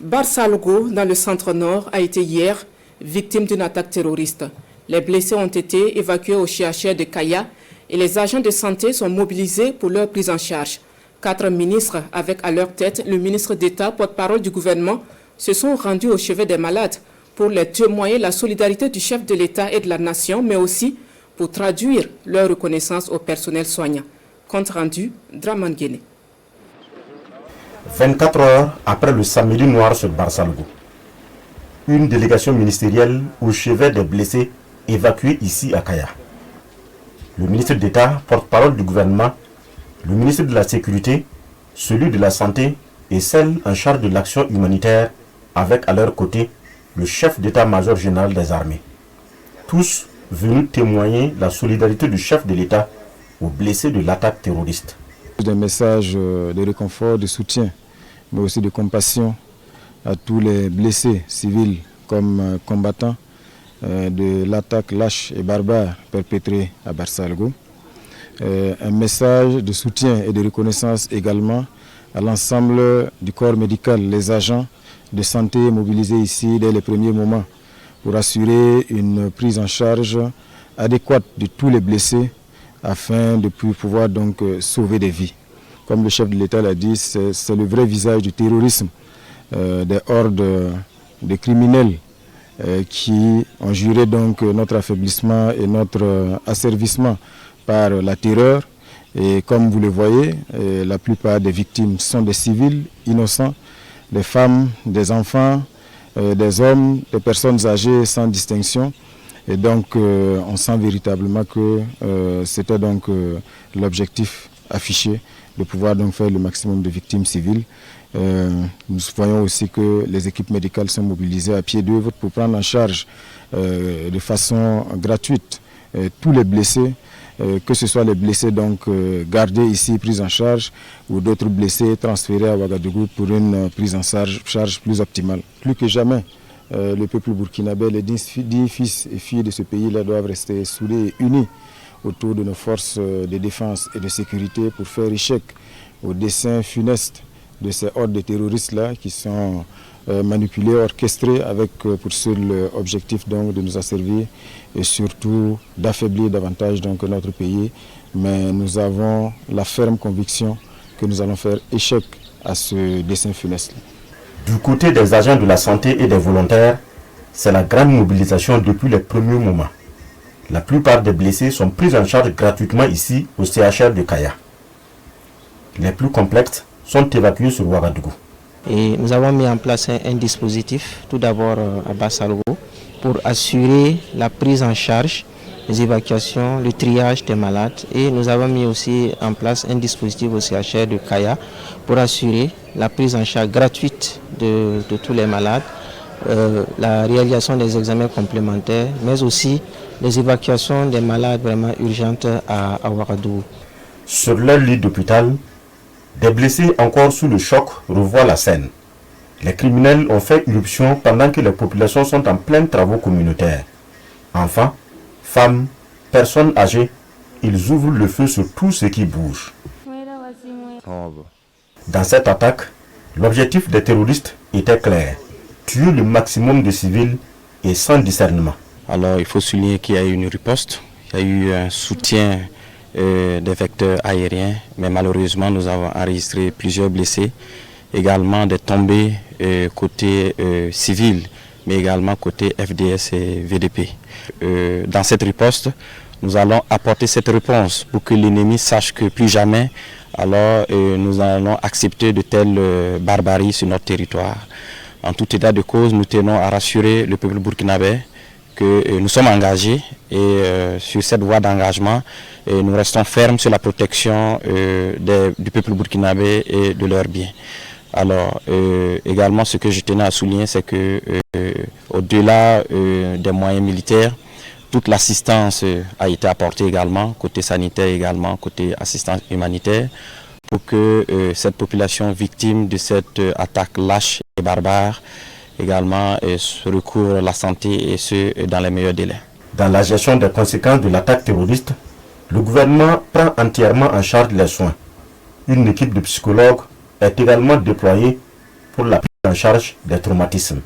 Barsalgo, dans le centre-nord, a été hier victime d'une attaque terroriste. Les blessés ont été évacués au CHR de Kaya et les agents de santé sont mobilisés pour leur prise en charge. 4 ministres, avec à leur tête le ministre d'État, porte-parole du gouvernement, se sont rendus au chevet des malades pour leur témoigner la solidarité du chef de l'État et de la nation, mais aussi pour traduire leur reconnaissance au personnel soignant. Compte rendu, Draman Guéné. 24 heures après le samedi noir sur Barsalgo, une délégation ministérielle au chevet des blessés évacuée ici à Kaya. Le ministre d'État, porte-parole du gouvernement, le ministre de la Sécurité, celui de la Santé et celle en charge de l'action humanitaire, avec à leur côté le chef d'état-major général des armées. Tous venus témoigner la solidarité du chef de l'État aux blessés de l'attaque terroriste. Des messages de réconfort, de soutien, mais aussi de compassion à tous les blessés civils comme combattants de l'attaque lâche et barbare perpétrée à Barsalgo. Un message de soutien et de reconnaissance également à l'ensemble du corps médical, les agents de santé mobilisés ici dès les premiers moments pour assurer une prise en charge adéquate de tous les blessés afin de pouvoir donc sauver des vies. Comme le chef de l'État l'a dit, c'est le vrai visage du terrorisme, des hordes de criminels qui ont juré donc notre affaiblissement et notre asservissement par la terreur. Et comme vous le voyez, la plupart des victimes sont des civils innocents, des femmes, des enfants, des hommes, des personnes âgées sans distinction. Et donc on sent véritablement que c'était donc l'objectif affiché de pouvoir donc faire le maximum de victimes civiles. Nous voyons aussi que les équipes médicales sont mobilisées à pied d'œuvre pour prendre en charge de façon gratuite tous les blessés, que ce soit les blessés donc gardés ici, pris en charge, ou d'autres blessés transférés à Ouagadougou pour une prise en charge plus optimale. Plus que jamais, le peuple burkinabé, les 10 fils et filles de ce pays-là doivent rester soudés et unis autour de nos forces de défense et de sécurité pour faire échec au dessein funeste de ces hordes de terroristes-là qui sont manipulés, orchestrés avec pour seul objectif donc de nous asservir et surtout d'affaiblir davantage donc notre pays. Mais nous avons la ferme conviction que nous allons faire échec à ce dessein funeste-là. Du côté des agents de la santé et des volontaires, c'est la grande mobilisation depuis les premiers moments. La plupart des blessés sont pris en charge gratuitement ici au CHR de Kaya. Les plus complexes sont évacués sur Ouagadougou. Et nous avons mis en place un dispositif, tout d'abord à Barsalgo, pour assurer la prise en charge, les évacuations, le triage des malades. Et nous avons mis aussi en place un dispositif au CHR de Kaya pour assurer la prise en charge gratuite de tous les malades, la réalisation des examens complémentaires, mais aussi les évacuations des malades vraiment urgentes à Ouagadougou. Sur leur lit d'hôpital, des blessés encore sous le choc revoient la scène. Les criminels ont fait irruption pendant que les populations sont en plein travaux communautaires. Enfants, femmes, personnes âgées, ils ouvrent le feu sur tout ce qui bouge. Dans cette attaque, l'objectif des terroristes était clair: tuer le maximum de civils et sans discernement. Alors il faut souligner qu'il y a eu une riposte, il y a eu un soutien des vecteurs aériens, mais malheureusement nous avons enregistré plusieurs blessés, également des tombées côté civil, mais également côté FDS et VDP. Dans cette riposte, nous allons apporter cette réponse pour que l'ennemi sache que plus jamais, alors nous allons accepter de telles barbaries sur notre territoire. En tout état de cause, nous tenons à rassurer le peuple burkinabé que nous sommes engagés et sur cette voie d'engagement, nous restons fermes sur la protection du peuple burkinabé et de leurs biens. Alors également ce que je tenais à souligner, c'est que au-delà des moyens militaires, toute l'assistance a été apportée également, côté sanitaire également, côté assistance humanitaire, pour que cette population victime de cette attaque lâche et barbare également recouvre la santé et ce dans les meilleurs délais. Dans la gestion des conséquences de l'attaque terroriste, le gouvernement prend entièrement en charge les soins. Une équipe de psychologues est également déployée pour la prise en en charge des traumatismes.